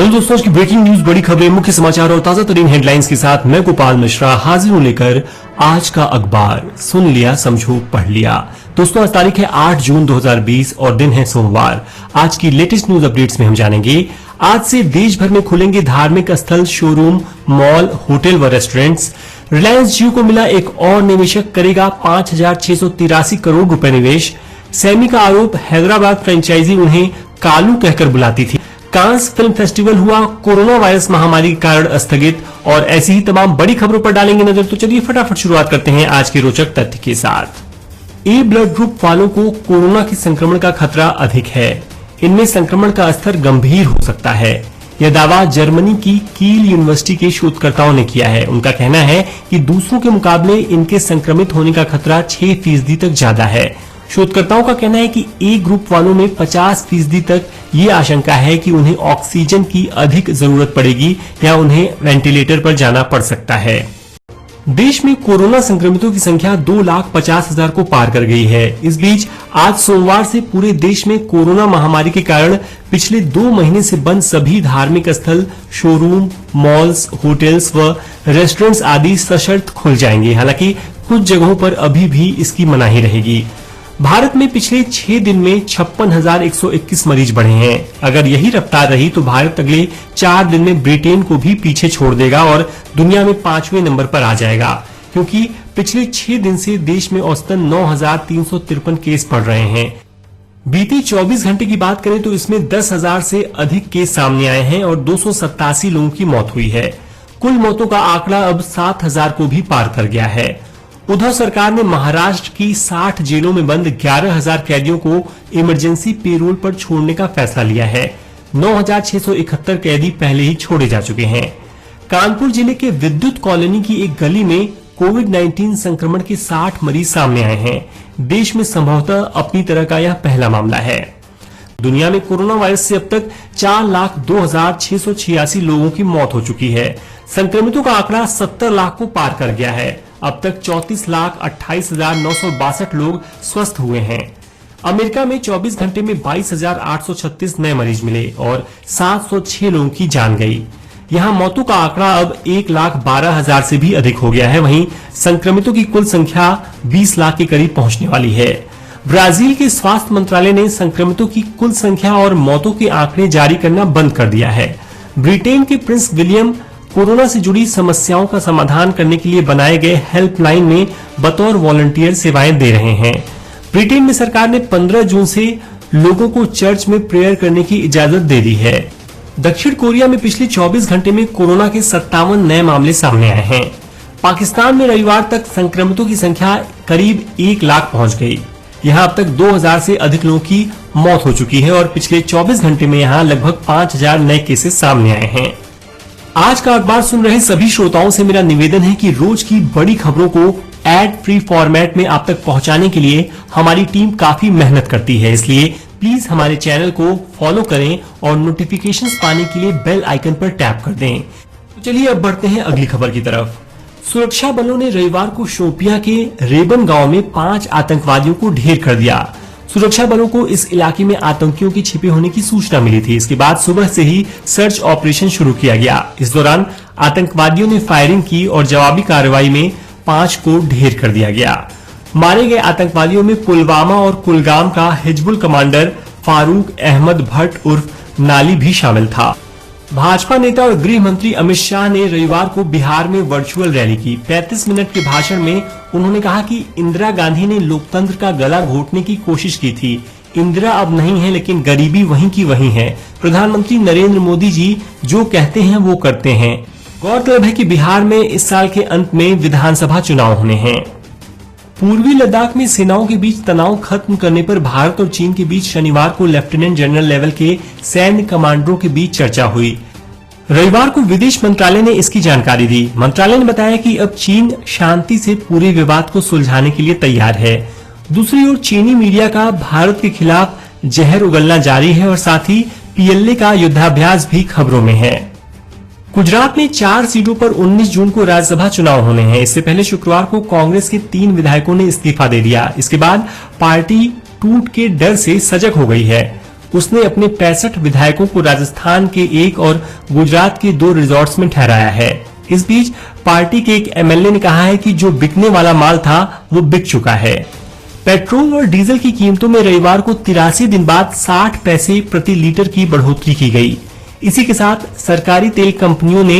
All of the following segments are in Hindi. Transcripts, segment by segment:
हेलो दोस्तों, आज की ब्रेकिंग न्यूज, बड़ी खबरें, मुख्य समाचार और ताजा तरीन हेडलाइंस के साथ मैं गोपाल मिश्रा हाजिर हूं लेकर आज का अखबार। सुन लिया, समझो, पढ़ लिया। दोस्तों, आज तारीख है 8 जून 2020 और दिन है सोमवार। आज की लेटेस्ट न्यूज अपडेट्स में हम जानेंगे, आज से देश भर में खुलेंगे धार्मिक स्थल, शोरूम, मॉल, होटल व रेस्टोरेंट्स। रिलायंस जियो को मिला एक और निवेशक, करेगा 5,683 करोड़ रुपए निवेश। सैमी का आरोप, हैदराबाद फ्रेंचाइजी उन्हें कालू कहकर बुलाती थी। कांस फिल्म फेस्टिवल हुआ कोरोना वायरस महामारी के कारण स्थगित। और ऐसी ही तमाम बड़ी खबरों पर डालेंगे नजर। तो चलिए फटाफट शुरुआत करते हैं आज के रोचक तथ्य के साथ। ए ब्लड ग्रुप वालों को कोरोना के संक्रमण का खतरा अधिक है। इनमें संक्रमण का स्तर गंभीर हो सकता है। यह दावा जर्मनी की कील यूनिवर्सिटी के शोधकर्ताओं ने किया है। उनका कहना है कि दूसरों के मुकाबले इनके संक्रमित होने का खतरा 6% तक ज्यादा है। शोधकर्ताओं का कहना है कि ए ग्रुप वालों में 50% तक ये आशंका है कि उन्हें ऑक्सीजन की अधिक जरूरत पड़ेगी या उन्हें वेंटिलेटर पर जाना पड़ सकता है। देश में कोरोना संक्रमितों की संख्या 2,50,000 को पार कर गई है। इस बीच आज सोमवार से पूरे देश में कोरोना महामारी के कारण पिछले 2 महीने से बंद सभी धार्मिक स्थल, शोरूम, मॉल्स, होटल्स व रेस्टोरेंट्स आदि सशर्त खुल जाएंगे। हालांकि कुछ जगहों पर अभी भी इसकी मनाही रहेगी। भारत में पिछले 6 दिन में 56,121 मरीज बढ़े हैं। अगर यही रफ्तार रही तो भारत अगले 4 दिन में ब्रिटेन को भी पीछे छोड़ देगा और दुनिया में 5वें नंबर पर आ जाएगा, क्योंकि पिछले 6 दिन से देश में औसतन 9,353 केस बढ़ रहे हैं। बीते 24 घंटे की बात करें तो इसमें 10,000 से अधिक केस सामने आए हैं और 287 लोगों की मौत हुई है। कुल मौतों का आंकड़ा अब 7,000 को भी पार कर गया है। उद्धव सरकार ने महाराष्ट्र की 60 जेलों में बंद 11,000 कैदियों को इमरजेंसी पेरोल पर छोड़ने का फैसला लिया है। 9,671 कैदी पहले ही छोड़े जा चुके हैं। कानपुर जिले के विद्युत कॉलोनी की एक गली में कोविड-19 संक्रमण के 60 मरीज सामने आए हैं। देश में संभवतः अपनी तरह का यह पहला मामला है। दुनिया में कोरोना वायरस से अब तक 4,02,686 लोगों की मौत हो चुकी है। संक्रमितों का आंकड़ा 70 लाख को पार कर गया है। अब तक 34,28,962 लोग स्वस्थ हुए हैं। अमेरिका में 24 घंटे में 22,836 नए मरीज मिले और 706 लोगों की जान गई। यहां मौतों का आंकड़ा अब 1,12,000 से भी अधिक हो गया है। वहीं संक्रमितों की कुल संख्या 20 लाख के करीब पहुंचने वाली है। ब्राजील के स्वास्थ्य मंत्रालय ने संक्रमितों की कुल संख्या और मौतों के आंकड़े जारी करना बंद कर दिया है। ब्रिटेन के प्रिंस विलियम कोरोना से जुड़ी समस्याओं का समाधान करने के लिए बनाए गए हेल्पलाइन में बतौर वॉलंटियर सेवाएं दे रहे हैं। ब्रिटेन में सरकार ने 15 जून से लोगों को चर्च में प्रेयर करने की इजाजत दे दी है। दक्षिण कोरिया में पिछले 24 घंटे में कोरोना के 57 नए मामले सामने आए हैं। पाकिस्तान में रविवार तक संक्रमितों की संख्या करीब 1 लाख पहुंच गई। यहाँ अब तक 2,000 से अधिक लोगों की मौत हो चुकी है और पिछले 24 घंटे में यहाँ लगभग 5,000 नए केसेस सामने आए हैं। आज का अखबार सुन रहे सभी श्रोताओं से मेरा निवेदन है कि रोज की बड़ी खबरों को एड फ्री फॉर्मेट में आप तक पहुंचाने के लिए हमारी टीम काफी मेहनत करती है। इसलिए प्लीज हमारे चैनल को फॉलो करें और नोटिफिकेशंस पाने के लिए बेल आइकन पर टैप कर दें। तो चलिए अब बढ़ते हैं अगली खबर की तरफ। सुरक्षा बलों ने रविवार को शोपियां के रेबन गांव में 5 आतंकवादियों को ढेर कर दिया। सुरक्षा बलों को इस इलाके में आतंकियों के छिपे होने की सूचना मिली थी। इसके बाद सुबह से ही सर्च ऑपरेशन शुरू किया गया। इस दौरान आतंकवादियों ने फायरिंग की और जवाबी कार्रवाई में 5 को ढेर कर दिया गया। मारे गए आतंकवादियों में पुलवामा और कुलगाम का हिजबुल कमांडर फारूक अहमद भट्ट उर्फ नाली भी शामिल था। भाजपा नेता और गृह मंत्री अमित शाह ने रविवार को बिहार में वर्चुअल रैली की। 35 मिनट के भाषण में उन्होंने कहा कि इंदिरा गांधी ने लोकतंत्र का गला घोटने की कोशिश की थी। इंदिरा अब नहीं है, लेकिन गरीबी वहीं की वहीं है। प्रधानमंत्री नरेंद्र मोदी जी जो कहते हैं वो करते हैं। गौरतलब है कि बिहार में इस साल के अंत में विधानसभा चुनाव होने हैं। पूर्वी लद्दाख में सेनाओं के बीच तनाव खत्म करने पर भारत और चीन के बीच शनिवार को लेफ्टिनेंट जनरल लेवल के सैन्य कमांडरों के बीच चर्चा हुई। रविवार को विदेश मंत्रालय ने इसकी जानकारी दी। मंत्रालय ने बताया कि अब चीन शांति से पूरे विवाद को सुलझाने के लिए तैयार है। दूसरी ओर चीनी मीडिया का भारत के खिलाफ जहर उगलना जारी है और साथ ही पीएलए का युद्धाभ्यास भी खबरों में है। गुजरात में 4 सीटों पर 19 जून को राज्यसभा चुनाव होने हैं। इससे पहले शुक्रवार को कांग्रेस के 3 विधायकों ने इस्तीफा दे दिया। इसके बाद पार्टी टूट के डर से सजग हो गई है। उसने अपने 65 विधायकों को राजस्थान के 1 और गुजरात के 2 रिजॉर्ट्स में ठहराया है। इस बीच पार्टी के एक एमएलए ने कहा है कि जो बिकने वाला माल था वो बिक चुका है। पेट्रोल और डीजल की कीमतों में रविवार को 83 दिन बाद 60 पैसे प्रति लीटर की बढ़ोतरी की गई। इसी के साथ सरकारी तेल कंपनियों ने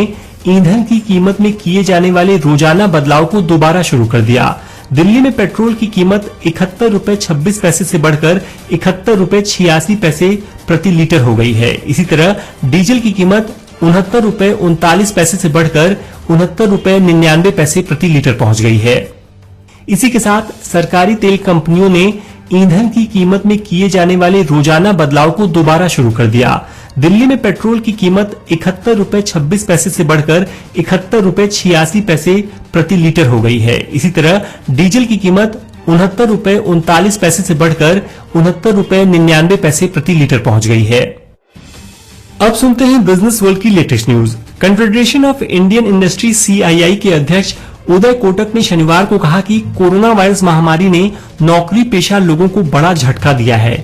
ईंधन की कीमत में किए जाने वाले रोजाना बदलाव को दोबारा शुरू कर दिया। दिल्ली में पेट्रोल की कीमत 71 रुपए 26 पैसे से बढ़कर 71 रुपए 86 पैसे प्रति लीटर हो गई है। इसी तरह डीजल की कीमत 69 रुपए 39 पैसे से बढ़कर 69 रुपए 99 पैसे प्रति लीटर पहुंच गई है। इसी के साथ सरकारी तेल कंपनियों ने ईंधन की कीमत में किए जाने वाले रोजाना बदलाव को दोबारा शुरू कर दिया। दिल्ली में पेट्रोल की कीमत 71 रुपए 26 पैसे से बढ़कर 71 रुपए 86 पैसे प्रति लीटर हो गई है। इसी तरह डीजल की कीमत 69 रुपए 39 पैसे से बढ़कर 69 रुपए 99 पैसे प्रति लीटर पहुंच गई है। अब सुनते हैं बिजनेस वर्ल्ड की latest news. Confederation of Indian industry CII के अध्यक्ष उदय कोटक ने शनिवार को कहा कि कोरोना वायरस महामारी ने नौकरी पेशा लोगों को बड़ा झटका दिया है।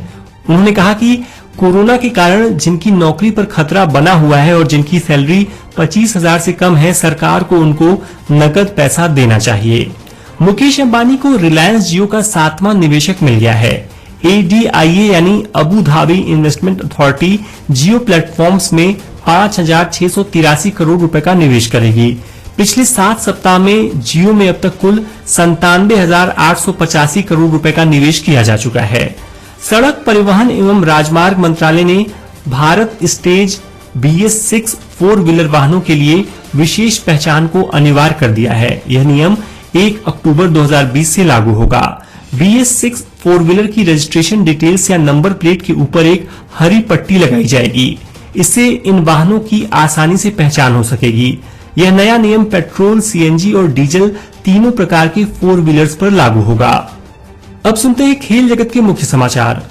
उन्होंने कहा कि कोरोना के कारण जिनकी नौकरी पर खतरा बना हुआ है और जिनकी सैलरी 25,000 से कम है, सरकार को उनको नकद पैसा देना चाहिए। मुकेश अंबानी को रिलायंस जियो का 7वां निवेशक मिल गया है। ADIA यानी अबू धाबी इन्वेस्टमेंट अथॉरिटी जियो प्लेटफॉर्म्स में 5,683 करोड़ रुपए का निवेश करेगी। पिछले 7 सप्ताह में जियो में अब तक कुल 97,885 करोड़ रुपए का निवेश किया जा चुका है। सड़क परिवहन एवं राजमार्ग मंत्रालय ने भारत स्टेज BS6 4 व्हीलर वाहनों के लिए विशेष पहचान को अनिवार्य कर दिया है। यह नियम 1 अक्टूबर 2020 से लागू होगा। BS6 4 व्हीलर की रजिस्ट्रेशन डिटेल्स या नंबर प्लेट के ऊपर एक हरी पट्टी लगाई जाएगी। इससे इन वाहनों की आसानी से पहचान हो सकेगी। यह नया नियम पेट्रोल, CNG और डीजल तीनों प्रकार के 4 व्हीलर्स पर लागू होगा। अब सुनते हैं खेल जगत के मुख्य समाचार।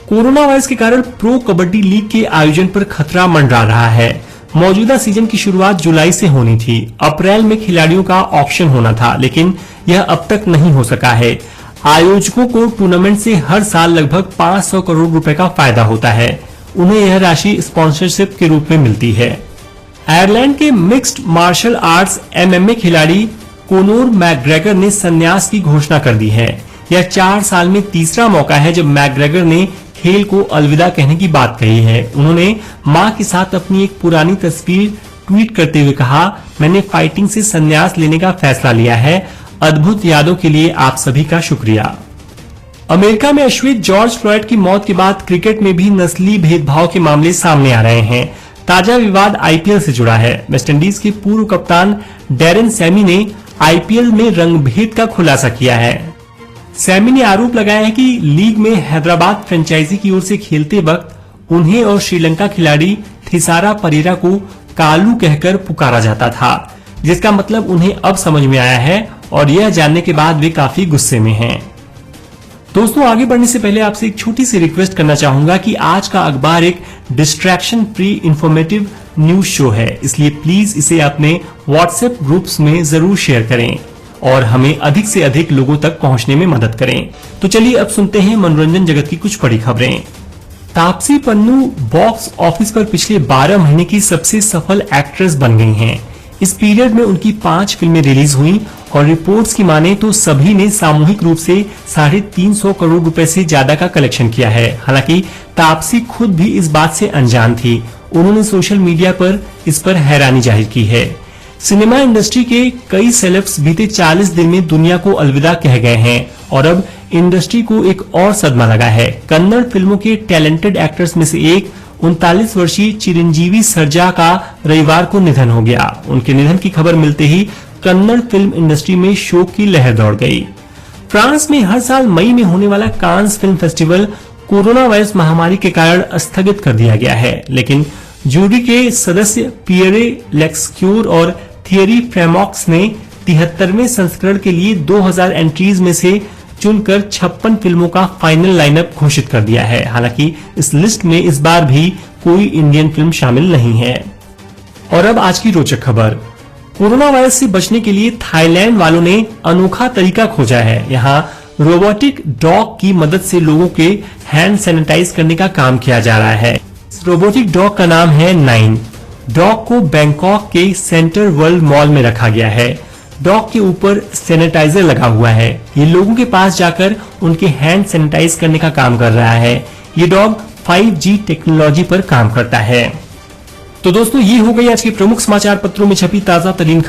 कोरोना वायरस के कारण प्रो कबड्डी लीग के आयोजन पर खतरा मंडरा रहा है। मौजूदा सीजन की शुरुआत जुलाई से होनी थी। अप्रैल में खिलाड़ियों का ऑक्शन होना था, लेकिन यह अब तक नहीं हो सका है। आयोजकों को टूर्नामेंट से हर साल लगभग 500 करोड़ रुपए का फायदा होता है। उन्हें यह राशि स्पॉन्सरशिप के रूप में मिलती है। आयरलैंड के मिक्स्ड मार्शल आर्ट्स MMA खिलाड़ी कोनोर मैकग्रेगर ने संन्यास की घोषणा कर दी है। यह 4 साल में तीसरा मौका है जब मैकग्रेगर ने खेल को अलविदा कहने की बात कही है। उन्होंने मां के साथ अपनी एक पुरानी तस्वीर ट्वीट करते हुए कहा, मैंने फाइटिंग से संन्यास लेने का फैसला लिया है। अद्भुत यादों के लिए आप सभी का शुक्रिया। अमेरिका में अश्वित जॉर्ज फ्लॉयड की मौत के बाद क्रिकेट में भी नस्ली भेदभाव के मामले सामने आ रहे हैं। ताजा विवाद IPL से जुड़ा है। वेस्टइंडीज के पूर्व कप्तान डैरेन सैमी ने IPL में रंगभेद का खुलासा किया है। सैमी ने आरोप लगाया है कि लीग में हैदराबाद फ्रेंचाइजी की ओर से खेलते वक्त उन्हें और श्रीलंका खिलाड़ी थिसारा परेरा को कालू कहकर पुकारा जाता था, जिसका मतलब उन्हें अब समझ में आया है और यह जानने के बाद वे काफी गुस्से में हैं। दोस्तों, आगे बढ़ने से पहले आपसे एक छोटी सी रिक्वेस्ट करना चाहूंगा कि आज का अखबार एक distraction free informative news show है, इसलिए प्लीज इसे अपने व्हाट्सएप ग्रुप्स में जरूर शेयर करें और हमें अधिक से अधिक लोगों तक पहुंचने में मदद करें। तो चलिए अब सुनते हैं मनोरंजन जगत की कुछ बड़ी खबरें। तापसी पन्नू बॉक्स ऑफिस पर पिछले 12 महीने की सबसे सफल एक्ट्रेस बन गई हैं। इस पीरियड में उनकी 5 फिल्में रिलीज हुई और रिपोर्ट्स की माने तो सभी ने सामूहिक रूप से 350 करोड़ रुपए से ज्यादा का कलेक्शन किया है। हालांकि तापसी खुद भी इस बात से अनजान थी। उन्होंने सोशल मीडिया पर इस पर हैरानी जाहिर की है। सिनेमा इंडस्ट्री के कई सेलेब्स बीते 40 दिन में दुनिया को अलविदा कह गए हैं और अब इंडस्ट्री को एक और सदमा लगा है। कन्नड़ फिल्मों के टैलेंटेड एक्टर्स में से एक 39 वर्षीय चिरंजीवी सर्जा का रविवार को निधन हो गया। उनके निधन की खबर मिलते ही कन्नड़ फिल्म इंडस्ट्री में शोक की लहर दौड़ गई। फ्रांस में हर साल मई में होने वाला Cannes film festival corona virus महामारी के कारण स्थगित कर दिया गया है, लेकिन जूरी के सदस्य पियरे लेक्सक्यूर और थियरी फ्रेमॉक्स ने 73वें संस्करण के लिए 2000 एंट्रीज में से चुनकर 56 फिल्मों का फाइनल लाइनअप घोषित कर दिया है। हालांकि इस लिस्ट में इस बार भी कोई इंडियन फिल्म शामिल नहीं है। और अब आज की रोचक खबर। कोरोना वायरस से बचने के लिए थाईलैंड वालों ने अनोखा तरीका खोजा है। यहाँ रोबोटिक डॉग की मदद से लोगों के हैंड सैनिटाइज करने का काम किया जा रहा है। इस रोबोटिक डॉग का नाम है 9। डॉग को बैंकॉक के सेंटर वर्ल्ड मॉल में रखा गया है। डॉग के ऊपर सैनिटाइजर लगा हुआ है। ये लोगों के पास जाकर उनके हैंड सैनिटाइज करने का काम कर रहा है। ये डॉग 5G टेक्नोलॉजी पर काम करता है। तो दोस्तों, ये हो गई आज के प्रमुख समाचार पत्रों में छपी ताजा तरीन